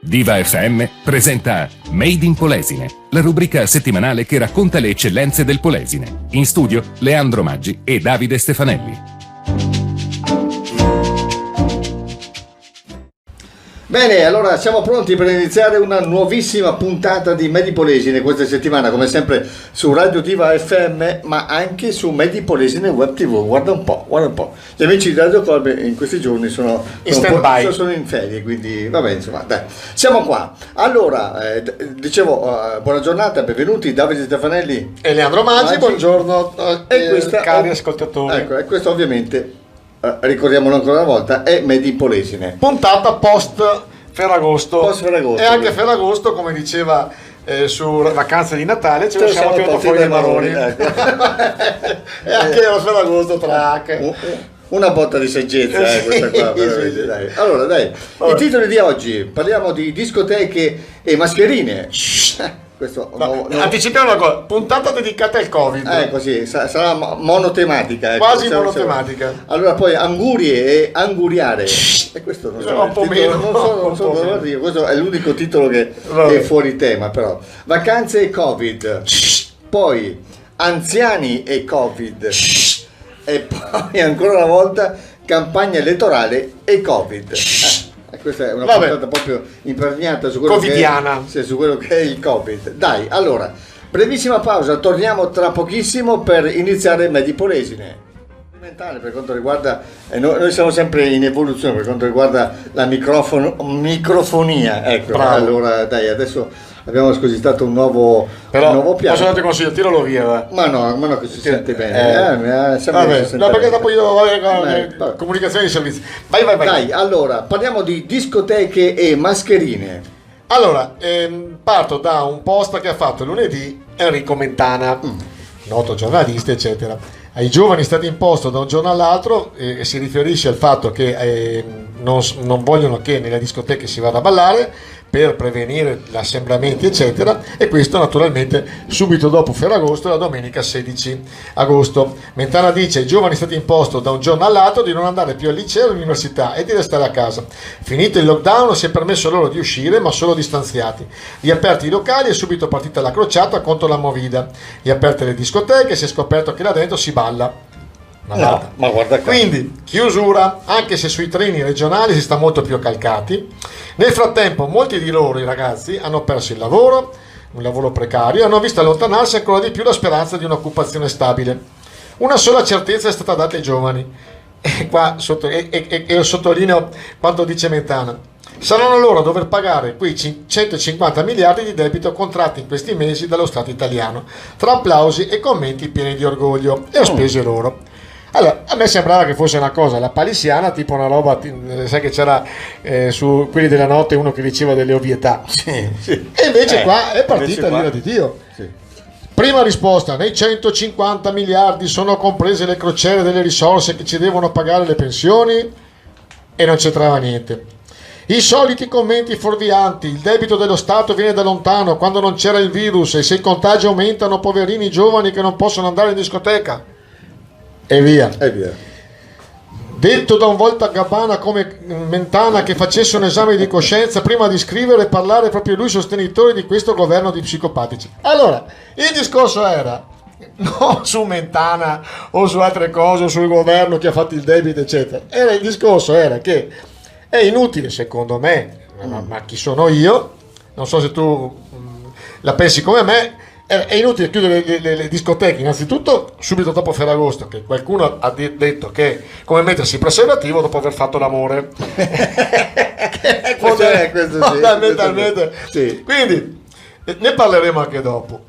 Diva FM presenta Made in Polesine, la rubrica settimanale che racconta le eccellenze del Polesine. In studio Leandro Maggi e Davide Stefanelli. Bene, allora siamo pronti per iniziare una nuovissima puntata di Made in Polesine questa settimana, come sempre su Radio Diva FM, ma anche su Made in Polesine Web TV. Guarda un po'. Gli amici di Radio Colbe in questi giorni sono in ferie, quindi vabbè, insomma, dai. Siamo qua. Allora, dicevo, buona giornata, benvenuti Davide Stefanelli e Leandro Maggi, buongiorno cari ascoltatori. Ecco, e questo ovviamente, ricordiamolo ancora una volta, è Made in Polesine. Puntata post Ferragosto. E anche Ferragosto, come diceva su Vacanze di Natale, ce lo siamo tenuto fuori dai maroni. Ecco. E anche lo Ferragosto track. Una botta di saggezza, questa qua. Sì. Dai. Allora, dai, i titoli di oggi: parliamo di discoteche e mascherine. Anticipiamo una cosa, puntata dedicata al Covid. Così, sarà monotematica. Quasi monotematica. Allora poi angurie e anguriare. E questo non so, un po' meno. Non so dove arrivo. Questo è l'unico titolo che è fuori tema, però. Vacanze e Covid. Poi anziani e Covid. E poi ancora una volta campagna elettorale e Covid. Questa è una puntata proprio imperniata su quello su quello che è il Covid. Dai, allora, brevissima pausa, torniamo tra pochissimo per iniziare Made in Polesine. Per quanto riguarda, noi siamo sempre in evoluzione per quanto riguarda la microfonia. Ecco, bravo. Allora dai, adesso abbiamo scositato un nuovo piano. Posso darti consiglio, tiralo via. Ma no, che si sente bene. Perché dopo io comunicazione di servizi. Vai. Dai, allora, parliamo di discoteche e mascherine. Allora, parto da un post che ha fatto lunedì Enrico Mentana, noto giornalista, eccetera. Ai giovani è stato imposto da un giorno all'altro, e si riferisce al fatto che non vogliono che nelle discoteche si vada a ballare per prevenire gli assembramenti, eccetera, e questo naturalmente subito dopo Ferragosto, la domenica 16 agosto. Mentana dice: ai giovani è stato imposto da un giorno all'altro di non andare più al liceo e all'università e di restare a casa. Finito il lockdown si è permesso loro di uscire, ma solo distanziati. Riaperti i locali è subito partita la crociata contro la movida. Riaperte le discoteche, si è scoperto che là dentro si balla. Ma guarda qua. Quindi chiusura, anche se sui treni regionali si sta molto più calcati. Nel frattempo molti di loro, i ragazzi, hanno perso il lavoro, un lavoro precario, e hanno visto allontanarsi ancora di più la speranza di un'occupazione stabile. Una sola certezza è stata data ai giovani, e qua sottolineo quanto dice Mentana: saranno loro a dover pagare quei 150 miliardi di debito contratti in questi mesi dallo Stato italiano, tra applausi e commenti pieni di orgoglio, e a spese loro. Allora, a me sembrava che fosse una cosa, la palissiana, tipo una roba, sai che c'era su quelli della notte uno che diceva delle ovvietà. Sì. E invece qua è partita l'ira di Dio. Sì. Prima risposta: nei 150 miliardi sono comprese le crociere delle risorse che ci devono pagare le pensioni? E non c'entrava niente. I soliti commenti fuorvianti: il debito dello Stato viene da lontano, quando non c'era il virus, e se i contagi aumentano, poverini giovani che non possono andare in discoteca. E via. Detto da un voltagabbana come Mentana che facesse un esame di coscienza prima di scrivere e parlare proprio lui sostenitore di questo governo di psicopatici. Allora, il discorso era non su Mentana o su altre cose o sul governo che ha fatto il debito, eccetera. Il discorso era che è inutile, secondo me, ma chi sono io? Non so se tu la pensi come me. È inutile chiudere le discoteche, innanzitutto subito dopo Ferragosto, che qualcuno ha detto che è come mettersi preservativo dopo aver fatto l'amore. Fondamentalmente. Sì. Quindi ne parleremo anche dopo.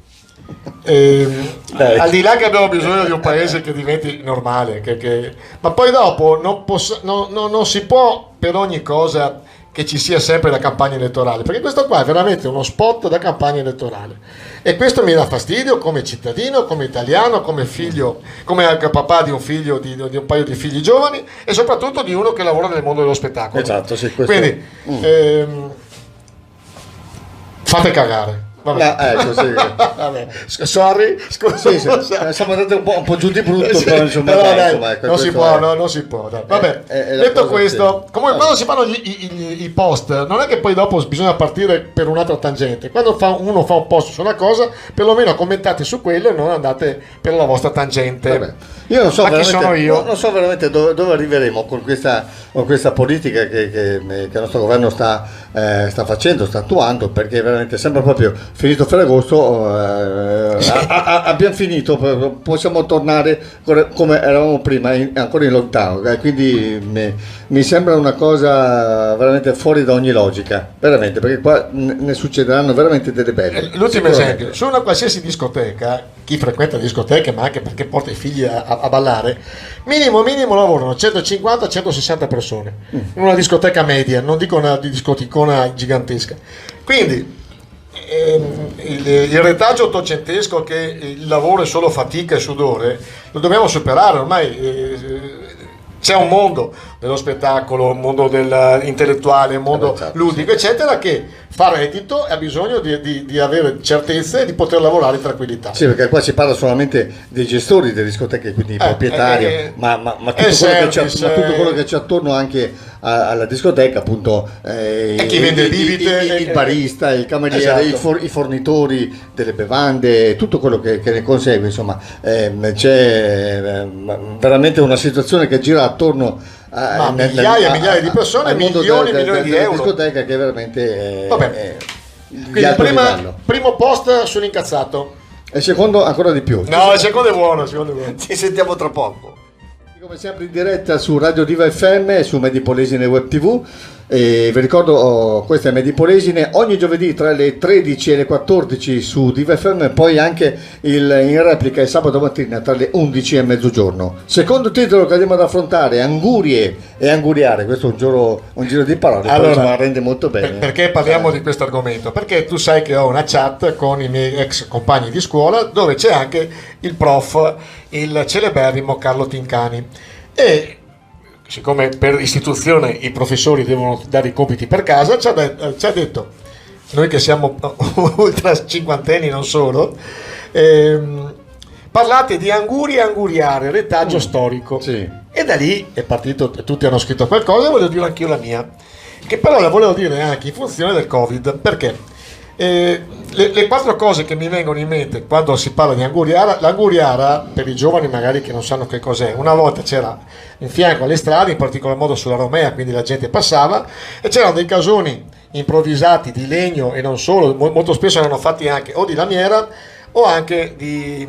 Al di là che abbiamo bisogno di un paese che diventi normale, ma poi dopo non si può per ogni cosa che ci sia sempre la campagna elettorale, perché questo qua è veramente uno spot da campagna elettorale, e questo mi dà fastidio come cittadino, come italiano, come figlio, come anche papà di un figlio, di un paio di figli giovani, e soprattutto di uno che lavora nel mondo dello spettacolo. Esatto, sì, questo. Quindi fate cagare. Vabbè. No, così. Vabbè. Sorry, scusa. Sì, siamo andati un po' giù di brutto, Sì, però insomma, però, dai, dai, insomma, ecco, non si questo può, è- no, non si può. Dai. Vabbè, è la detto cosa, questo, sì. comunque quando si fanno i post, non è che poi dopo bisogna partire per un'altra tangente. Quando uno fa un post su una cosa, perlomeno commentate su quello e non andate per la vostra tangente. Vabbè. Io non so Ma chi veramente, sono io? non so veramente dove arriveremo con questa politica che il nostro governo sta facendo, sta attuando, perché veramente sembra proprio finito Ferragosto, abbiamo finito, possiamo tornare come eravamo prima, ancora in lockdown, quindi mi sembra una cosa veramente fuori da ogni logica, veramente, perché qua ne succederanno veramente delle belle. L'ultimo Sicuramente. esempio, su una qualsiasi discoteca, chi frequenta discoteche ma anche perché porta i figli a ballare, minimo lavorano 150-160 persone in una discoteca media, non dico una discoticona gigantesca. Quindi il retaggio ottocentesco che il lavoro è solo fatica e sudore lo dobbiamo superare ormai. C'è un mondo dello spettacolo, un mondo intellettuale, un mondo certo, ludico, eccetera, che fa reddito e ha bisogno di avere certezze e di poter lavorare in tranquillità. Sì, perché qua si parla solamente dei gestori delle discoteche, quindi i proprietari, ma tutto quello che c'è attorno anche alla discoteca, appunto, chi vende bibite, il barista, il cameriere, esatto. i fornitori delle bevande, tutto quello che ne consegue, insomma, c'è veramente una situazione che gira attorno a migliaia e migliaia di persone, al mondo milioni e milioni di della euro. discoteca, che è veramente Vabbè. di Quindi alto livello. primo post sull'incazzato. E il secondo ancora di più. No, il secondo è buono, Ci sentiamo tra poco. Come sempre in diretta su Radio Diva FM e su Medipolesine Web TV. E vi ricordo, questa è Medipolesine, ogni giovedì tra le 13 e le 14 su Diva FM, poi anche in replica il sabato mattina tra le 11 e mezzogiorno. Secondo titolo che andiamo ad affrontare, Angurie e Anguriare. Questo è un giro di parole, Allora, però insomma, rende molto bene. Perché parliamo di questo argomento? Perché tu sai che ho una chat con i miei ex compagni di scuola dove c'è anche il prof, il celeberrimo Carlo Tincani, e siccome per istituzione i professori devono dare i compiti per casa, ci ha detto, noi che siamo ultra cinquantenni non solo, parlate di Anguria e Anguriare, retaggio storico. Sì. E da lì è partito, tutti hanno scritto qualcosa, e volevo dire anch'io la mia, che però la volevo dire anche in funzione del Covid, perché le quattro cose che mi vengono in mente quando si parla di Anguriara. L'Anguriara, per i giovani magari che non sanno che cos'è, una volta c'era in fianco alle strade, in particolar modo sulla Romea, quindi la gente passava e c'erano dei casoni improvvisati di legno, e non solo, molto spesso erano fatti anche o di lamiera o anche dei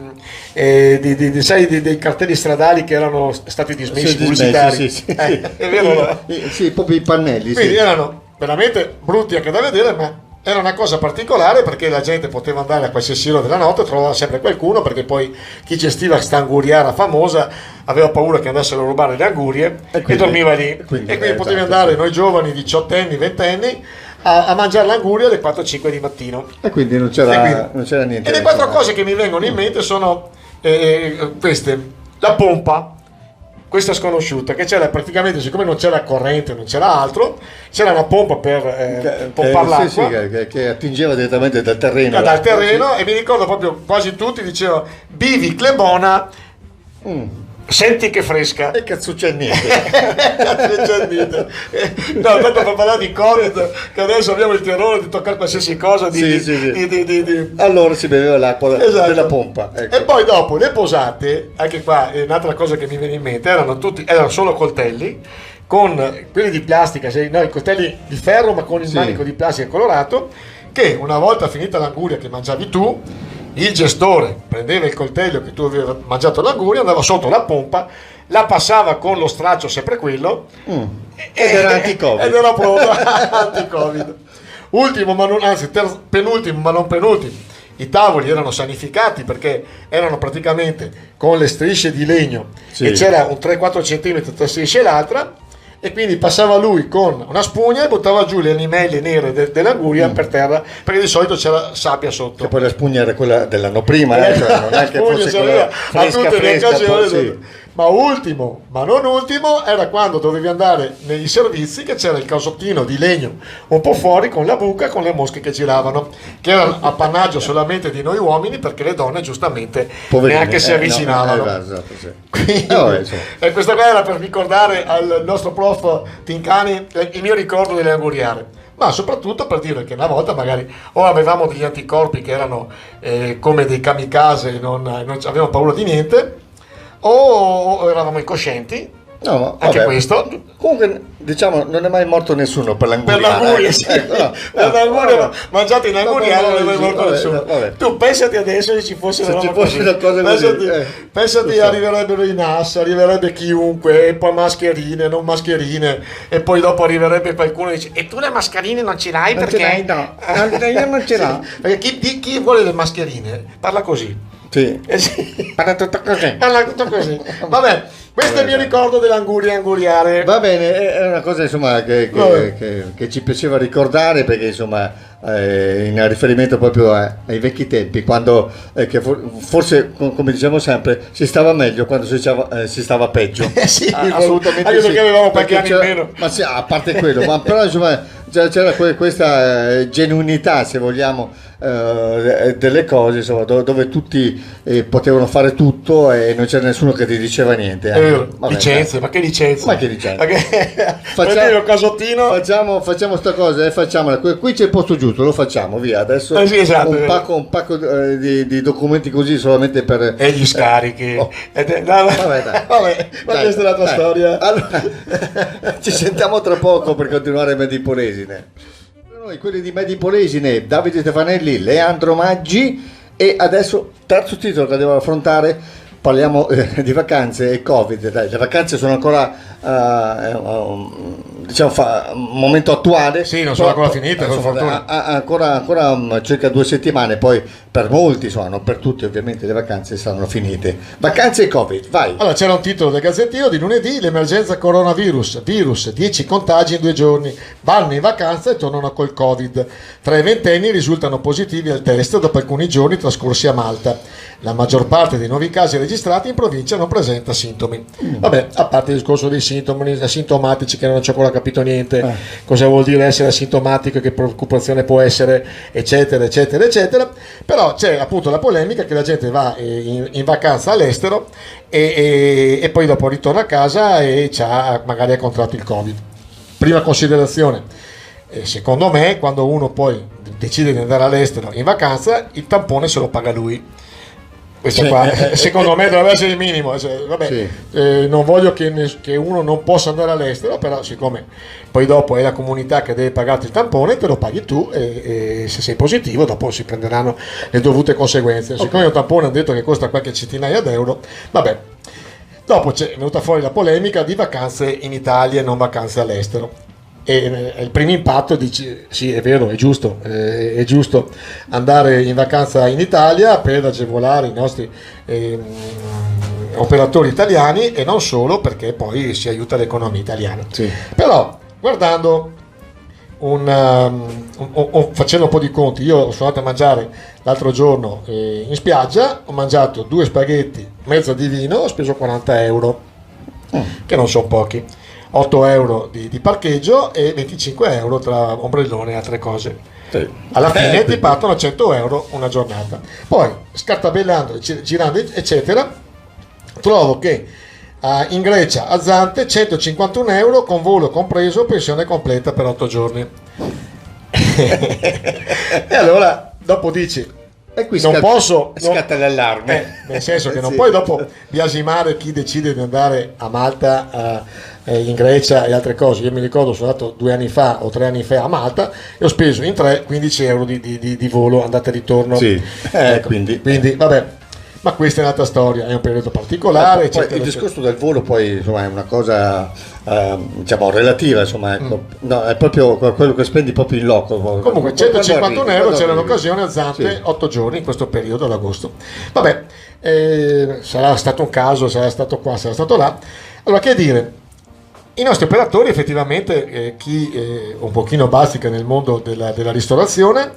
cartelli stradali che erano stati dismessi pubblicitari. Sì. È vero? Sì, proprio i pannelli. Quindi sì. erano veramente brutti anche da vedere, ma era una cosa particolare perché la gente poteva andare a qualsiasi ora della notte, trovava sempre qualcuno, perché poi chi gestiva questa anguriara famosa aveva paura che andassero a rubare le angurie e dormiva lì. Quindi potevi andare, noi giovani, 18enni, 20enni, a mangiare l'anguria alle 4-5 di mattino. E quindi non c'era niente. E le quattro cose che mi vengono in mente sono queste: la pompa. Questa sconosciuta, che c'era praticamente, siccome non c'era corrente, non c'era altro, c'era una pompa per pompare l'acqua. Che attingeva direttamente dal terreno. Dal terreno, e mi ricordo proprio quasi tutti dicevano: Bivi Clebona, senti che fresca. E cazzo c'è niente. No, tanto per parlare di Covid, che adesso abbiamo il terrore di toccare qualsiasi cosa Allora si beveva l'acqua della pompa, ecco. E poi dopo le posate, anche qua è un'altra cosa che mi viene in mente, erano solo coltelli, con quelli di plastica, i coltelli di ferro ma con il manico di plastica colorato, che una volta finita l'anguria che mangiavi tu, il gestore prendeva il coltello che tu avevi mangiato l'anguria, andava sotto la pompa, la passava con lo straccio, sempre quello, ed era anti-Covid. Ed era pronto anti-Covid. Penultimo ma non penultimo, i tavoli erano sanificati perché erano praticamente con le strisce di legno, e c'era un 3-4 cm tra strisce e l'altra, e quindi passava lui con una spugna e buttava giù le animelle nere dell'anguria per terra, perché di solito c'era sabbia sotto. Che poi la spugna era quella dell'anno prima, cioè non è che fosse quella a tutte le occasioni. Ma ultimo, ma non ultimo, era quando dovevi andare negli servizi, che c'era il casottino di legno un po' fuori con la buca, con le mosche che giravano, che era appannaggio solamente di noi uomini, perché le donne giustamente Poverine, neanche si avvicinavano. Esatto, sì. Quindi, Insomma. e questa qua era per ricordare al nostro prof Tincani il mio ricordo delle anguriare, ma soprattutto per dire che una volta magari o avevamo degli anticorpi che erano come dei kamikaze, non avevamo paura di niente, o eravamo incoscienti. No, ma Anche vabbè. questo. Comunque, diciamo, non è mai morto nessuno per l'anguria. Per l'anguria, sì. No, Per l'anguria, vabbè. mangiate in anguria, non è mai morto Vabbè, nessuno. vabbè. Tu pensati adesso se ci fosse Se una ci roba fosse una cosa così, pensati lo so. arriverebbero i NAS, arriverebbe chiunque, e poi mascherine, non mascherine, e poi dopo arriverebbe qualcuno e dice: e tu le mascherine non ce l'hai Non ce perché? l'hai, no. Io non ce l'ho. Perché chi vuole le mascherine parla così. Sì. Sì. Parla tutto così. Parla tutto così. Vabbè, questo è il mio ricordo dell'anguria anguriare. Va bene, è una cosa insomma che ci piaceva ricordare, perché insomma in riferimento proprio ai vecchi tempi, quando forse come diciamo sempre si stava meglio quando si stava peggio. Sì, Assolutamente anche sì. perché avevamo qualche Perché anno in meno. ma sì, a parte quello, ma però insomma c'era questa genuinità, se vogliamo, delle cose, insomma, dove tutti potevano fare tutto e non c'era nessuno che ti diceva niente. Vabbè, Licenze, ma che licenze? Ma che licenze? Perché Facciamo il casottino. facciamo sta cosa, facciamola. Qui c'è il posto giusto, lo facciamo, via. Adesso Sì, esatto, un pacco di documenti così solamente per... E gli scarichi. Oh. Vabbè, Dai. ma questa è l'altra storia. Allora, ci sentiamo tra poco per continuare Made in Polesine. Noi, quelli di Made in Polesine, Davide Stefanelli, Leandro Maggi, e adesso terzo titolo che andiamo ad affrontare. Parliamo di vacanze e Covid. Dai, le vacanze sono ancora diciamo un momento attuale. Sì, non sono ancora finite, per fortuna. Ancora circa 2 settimane, poi per molti, insomma, non per tutti ovviamente, le vacanze saranno finite. Vacanze e Covid, vai. Allora, c'era un titolo del Gazzettino di lunedì: l'emergenza coronavirus, virus, 10 contagi in 2 giorni, vanno in vacanza e tornano col Covid. 3 ventenni risultano positivi al test dopo alcuni giorni trascorsi a Malta. La maggior parte dei nuovi casi registrati in provincia non presenta sintomi. Vabbè, a parte il discorso dei sintomi asintomatici, che non ho ancora capito niente, cosa vuol dire essere asintomatico, che preoccupazione può essere, eccetera, eccetera, eccetera. Però c'è appunto la polemica che la gente va in vacanza all'estero e poi dopo ritorna a casa e magari ha contratto il Covid. Prima considerazione, secondo me, quando uno poi decide di andare all'estero in vacanza, il tampone se lo paga lui. Questo qua, secondo me, dovrebbe essere il minimo. Vabbè, Sì. non voglio che uno non possa andare all'estero, però siccome poi dopo è la comunità che deve pagarti il tampone, te lo paghi tu, e se sei positivo dopo si prenderanno le dovute conseguenze. Siccome un tampone hanno detto che costa qualche centinaia d'euro, vabbè. Dopo è venuta fuori la polemica di vacanze in Italia e non vacanze all'estero. E il primo impatto dici: sì, è vero, è giusto andare in vacanza in Italia per agevolare i nostri operatori italiani, e non solo, perché poi si aiuta l'economia italiana. Sì. Però guardando facendo un po' di conti, io sono andato a mangiare l'altro giorno in spiaggia, ho mangiato 2 spaghetti, mezza di vino, ho speso 40 euro, che non sono pochi. 8 euro di parcheggio e 25 euro tra ombrellone e altre cose. Sì. Alla fine ti partono 100 euro una giornata. Poi, scartabellando, girando, eccetera, trovo che in Grecia, a Zante, 151 euro con volo compreso, pensione completa per 8 giorni. E allora, dopo dici: E qui non posso, scatta l'allarme. nel senso che non Sì. puoi dopo biasimare chi decide di andare a Malta, in Grecia e altre cose. Io mi ricordo, sono andato 2 anni fa o 3 anni fa a Malta e ho speso in 3 15 euro di volo andata e ritorno. Sì. Ecco, Quindi vabbè, ma questa è un'altra storia, è un periodo particolare, poi eccetera, il eccetera. discorso del volo poi insomma è una cosa diciamo relativa, insomma, ecco. No, è proprio quello che spendi proprio in loco. Comunque 151 euro c'era in l'occasione a Zante, Sì. 8 giorni in questo periodo ad agosto. Vabbè, sarà stato un caso, sarà stato qua, sarà stato là. Allora, che dire, I nostri operatori effettivamente, chi un pochino bazzica nel mondo della ristorazione,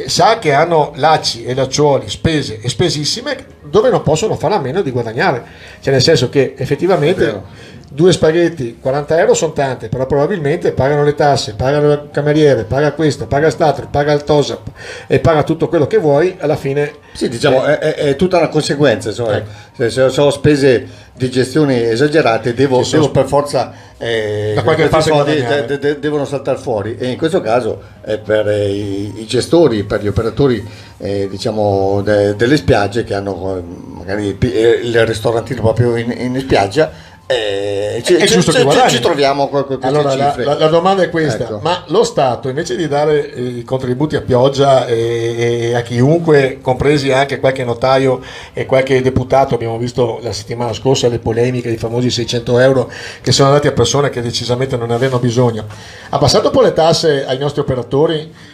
sa che hanno lacci e lacciuoli, spese e spesissime dove non possono fare a meno di guadagnare, cioè nel senso che effettivamente due spaghetti 40 euro sono tante, però probabilmente pagano le tasse, pagano il cameriere, paga questo, paga il Stato, paga il TOSAP e paga tutto quello che vuoi, alla fine sì, diciamo è tutta una conseguenza, insomma, se ho spese di gestione esagerate devo per forza da qualche parte devono saltare fuori, e in questo caso per i gestori, per gli operatori diciamo delle spiagge che hanno magari il ristorantino proprio in spiaggia, è giusto che ci troviamo queste cifre. La domanda è questa, ecco. Ma lo Stato invece di dare i contributi a pioggia e a chiunque, compresi anche qualche notaio e qualche deputato, abbiamo visto la settimana scorsa le polemiche dei famosi 600 euro che sono andati a persone che decisamente non ne avevano bisogno, ha passato un po' le tasse ai nostri operatori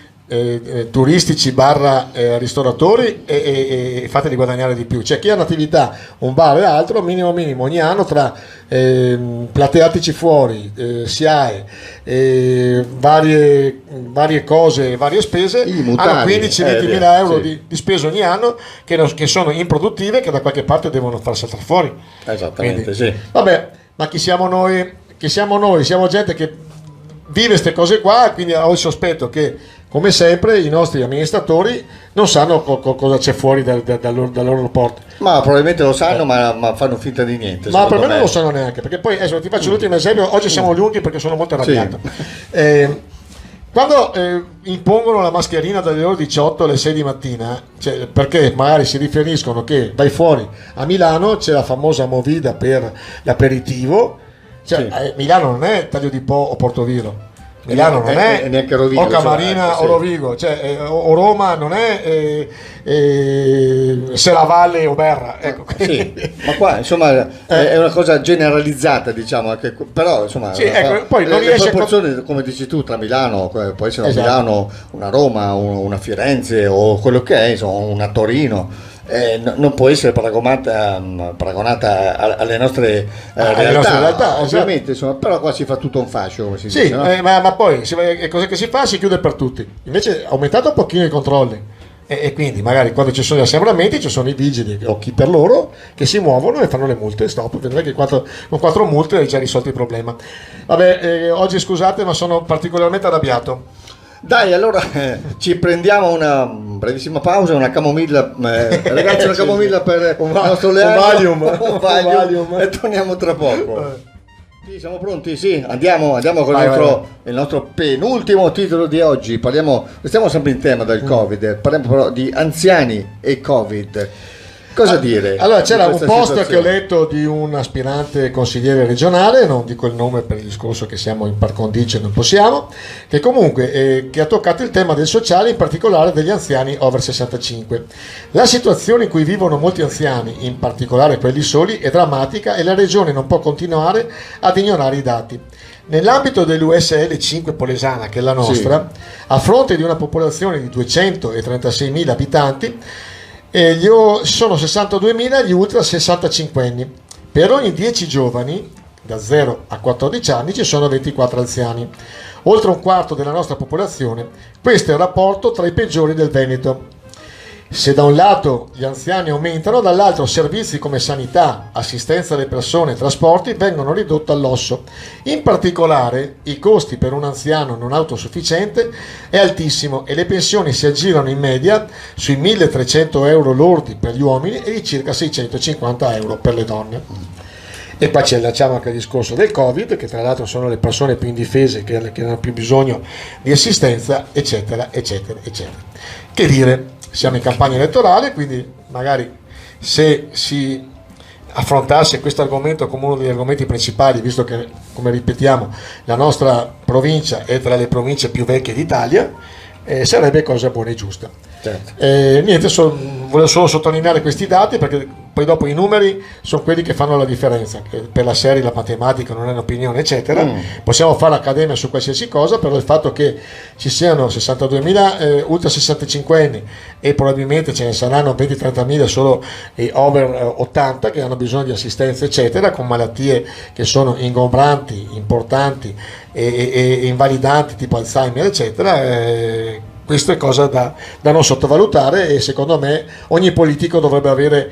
turistici / ristoratori e fateli guadagnare di più. C'è chi ha un'attività, un bar e altro, minimo ogni anno tra plateatici fuori, SIAE, varie cose, varie spese, hanno 15-20 mila euro di spesa ogni anno che sono improduttive, che da qualche parte devono far saltare fuori. Esattamente. Quindi, sì. Vabbè, ma chi siamo noi? Siamo gente che vive queste cose qua, quindi ho il sospetto che, come sempre, i nostri amministratori non sanno cosa c'è fuori dal loro porte. Ma probabilmente lo sanno, ma fanno finta di niente. Ma per me non lo sanno neanche, perché poi adesso ti faccio l'ultimo esempio. Oggi siamo lunghi perché sono molto arrabbiato. Sì. Quando impongono la mascherina dalle ore 18 alle 6 di mattina, cioè, perché magari si riferiscono che vai fuori a Milano, c'è la famosa movida per l'aperitivo, cioè, sì. Milano non è Taglio di Po o Portoviro. Milano non è neanche Rovigo, o Camarina o Rovigo, cioè, o Roma non è Serravalle o Berra, ecco. Sì, ma qua insomma è una cosa generalizzata, diciamo, però insomma sì, ecco, poi non le proporzioni, come dici tu, tra Milano, può essere una Milano, una Roma, una Firenze o quello che è, insomma, una Torino. Non può essere paragonata alle nostre realtà, ovviamente, insomma, però qua si fa tutto un fascio, come si dice, no? ma poi cosa che si fa? Si chiude per tutti. Invece ha aumentato un pochino i controlli e quindi magari quando ci sono gli assembramenti ci sono i vigili o chi per loro che si muovono e fanno le multe. Stop, vedrai che con 4 multe hai già risolto il problema. Vabbè, oggi scusate, ma sono particolarmente arrabbiato. Dai, allora ci prendiamo una brevissima pausa, una camomilla, ragazzi, una camomilla per il nostro Leandro, un Valium, e torniamo tra poco. Sì, siamo pronti? Sì, andiamo con il nostro penultimo titolo di oggi. Stiamo sempre in tema del Covid, parliamo però di anziani e Covid. Cosa dire? Allora, c'era un post che ho letto di un aspirante consigliere regionale, non dico il nome per il discorso che siamo in par condicio e non possiamo, che comunque che ha toccato il tema del sociale, in particolare degli anziani over 65. La situazione in cui vivono molti anziani, in particolare quelli soli, è drammatica e la regione non può continuare ad ignorare i dati. Nell'ambito dell'USL 5 Polesana, che è la nostra, sì, a fronte di una popolazione di 236.000 abitanti, sono 62.000 gli ultra 65 anni. Per ogni 10 giovani da 0 a 14 anni ci sono 24 anziani, oltre un quarto della nostra popolazione. Questo è il rapporto tra i peggiori del Veneto. Se da un lato gli anziani aumentano, dall'altro servizi come sanità, assistenza alle persone e trasporti vengono ridotti all'osso. In particolare i costi per un anziano non autosufficiente è altissimo e le pensioni si aggirano in media sui 1.300 euro lordi per gli uomini e di circa 650 euro per le donne. E poi ci allacciamo anche al discorso del Covid, che tra l'altro sono le persone più indifese che hanno più bisogno di assistenza, eccetera, eccetera, eccetera. Che dire? Siamo in campagna elettorale, quindi magari se si affrontasse questo argomento come uno degli argomenti principali, visto che, come ripetiamo, la nostra provincia è tra le province più vecchie d'Italia, sarebbe cosa buona e giusta. Certo. Niente, volevo solo sottolineare questi dati perché poi dopo i numeri sono quelli che fanno la differenza, che per la serie la matematica non è un'opinione eccetera, possiamo fare accademia su qualsiasi cosa, però il fatto che ci siano 62.000 ultra 65 anni e probabilmente ce ne saranno 20-30.000 solo over 80 che hanno bisogno di assistenza eccetera, con malattie che sono ingombranti, importanti e invalidanti tipo Alzheimer eccetera, questo è cosa da non sottovalutare, e secondo me ogni politico dovrebbe avere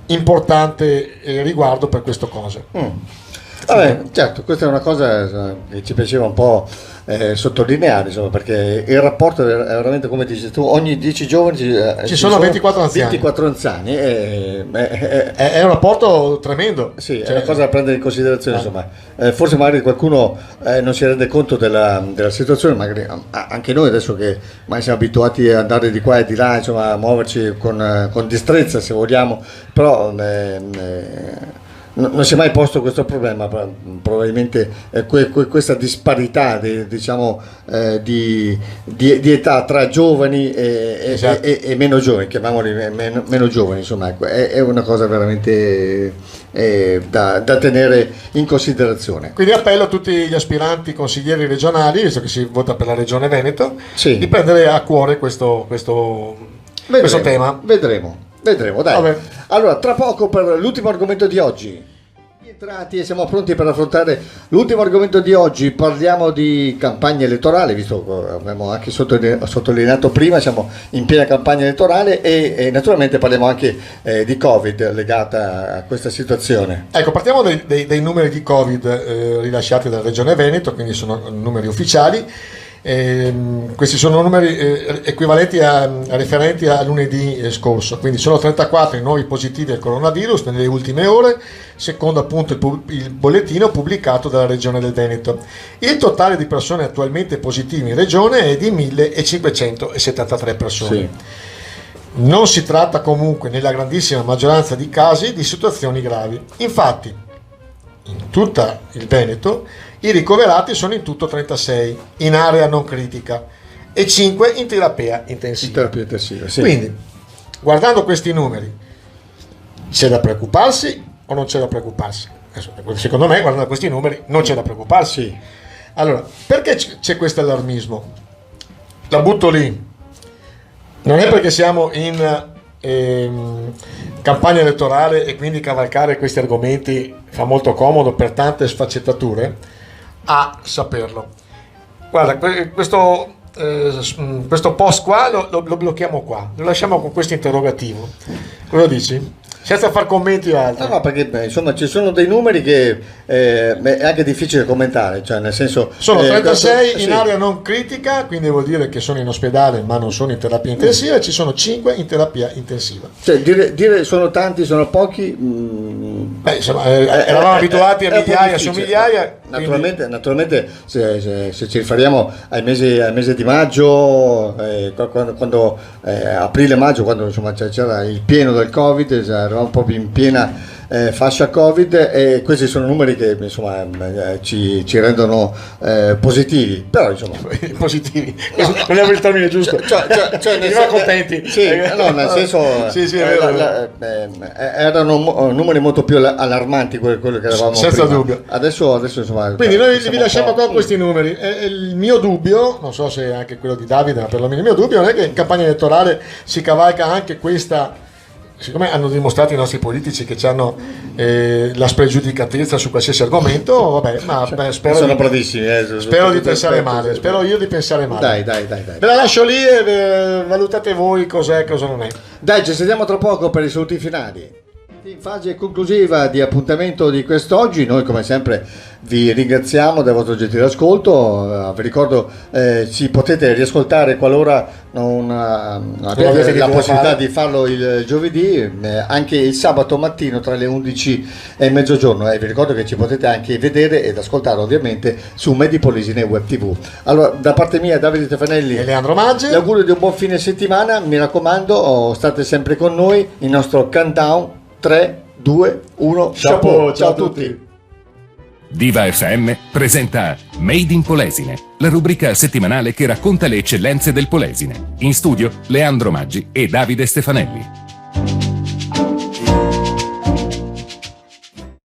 importante riguardo per queste cose. Vabbè, certo, questa è una cosa che ci piaceva un po' sottolineare, insomma, perché il rapporto è veramente, come dici tu, ogni 10 giovani ci sono 24 anziani. 24 anziani è un rapporto tremendo. Sì, è una cosa da prendere in considerazione, insomma. Forse magari qualcuno non si rende conto della situazione, magari anche noi adesso che mai siamo abituati ad andare di qua e di là, insomma, a muoverci con destrezza se vogliamo, però non si è mai posto questo problema, probabilmente questa disparità di età tra giovani e meno giovani, chiamiamoli meno giovani, insomma, ecco, è una cosa veramente da tenere in considerazione. Quindi appello a tutti gli aspiranti consiglieri regionali, visto che si vota per la regione Veneto, sì, di prendere a cuore questo tema. Vedremo, dai. Vabbè. Allora, tra poco per l'ultimo argomento di oggi. Entrati e siamo pronti per affrontare l'ultimo argomento di oggi. Parliamo di campagna elettorale, visto che abbiamo anche sottolineato prima, siamo in piena campagna elettorale e naturalmente parliamo anche di Covid legata a questa situazione. Ecco, partiamo dei numeri di Covid rilasciati dalla Regione Veneto, quindi sono numeri ufficiali. Questi sono numeri equivalenti riferenti a lunedì scorso, quindi sono 34 i nuovi positivi al coronavirus nelle ultime ore, secondo appunto il bollettino pubblicato dalla Regione del Veneto. Il totale di persone attualmente positive in regione è di 1.573 persone. Sì. Non si tratta comunque nella grandissima maggioranza di casi di situazioni gravi. Infatti in tutta il Veneto i ricoverati sono in tutto 36 in area non critica e 5 in terapia intensiva. Sì. Quindi, guardando questi numeri, c'è da preoccuparsi o non c'è da preoccuparsi? Secondo me, guardando questi numeri, non c'è da preoccuparsi. Sì. Allora, perché c'è questo allarmismo? La butto lì. Non è perché siamo in campagna elettorale e quindi cavalcare questi argomenti fa molto comodo per tante sfaccettature a saperlo. Guarda, questo post qua lo blocchiamo qua, lo lasciamo con questo interrogativo. Cosa dici? Senza far commenti o altro. No, perché insomma ci sono dei numeri che è anche difficile commentare, cioè nel senso sono 36 in area non critica, quindi vuol dire che sono in ospedale ma non sono in terapia intensiva, e ci sono 5 in terapia intensiva. Cioè dire sono tanti, sono pochi, insomma, eravamo abituati a migliaia su migliaia. Naturalmente se ci riferiamo al mese di maggio, quando aprile-maggio, quando insomma c'era il pieno del Covid, eravamo proprio in piena fascia Covid, e questi sono numeri che insomma ci rendono positivi, però insomma positivi, non è il termine giusto, cioè contenti, sì, no, nel senso sì, erano numeri molto più allarmanti quello che eravamo senza prima. Dubbio. Adesso insomma, quindi noi vi lasciamo qua questi numeri. Il mio dubbio, non so se è anche quello di Davide, ma perlomeno il mio dubbio non è che in campagna elettorale si cavalca anche questa, siccome hanno dimostrato i nostri politici che hanno la spregiudicatezza su qualsiasi argomento, vabbè, ma spero sono bravissimi, spero di pensare male, spero io di pensare male. Dai. Ve la lascio lì e valutate voi cos'è e cosa non è. Dai, ci sentiamo tra poco per i saluti finali. In fase conclusiva di appuntamento di quest'oggi, noi come sempre vi ringraziamo del vostro gentile ascolto. Vi ricordo ci potete riascoltare qualora non avete la possibilità di farlo il giovedì, anche il sabato mattino tra le 11 e mezzogiorno, vi ricordo che ci potete anche vedere ed ascoltare ovviamente su Made in Polesine Web TV. Allora, da parte mia, Davide Stefanelli e Leandro Maggi, l'augurio di un buon fine settimana. Mi raccomando, state sempre con noi, il nostro countdown 3, 2, 1, chapeau. Ciao a tutti. Viva FM presenta Made in Polesine, la rubrica settimanale che racconta le eccellenze del Polesine. In studio Leandro Maggi e Davide Stefanelli.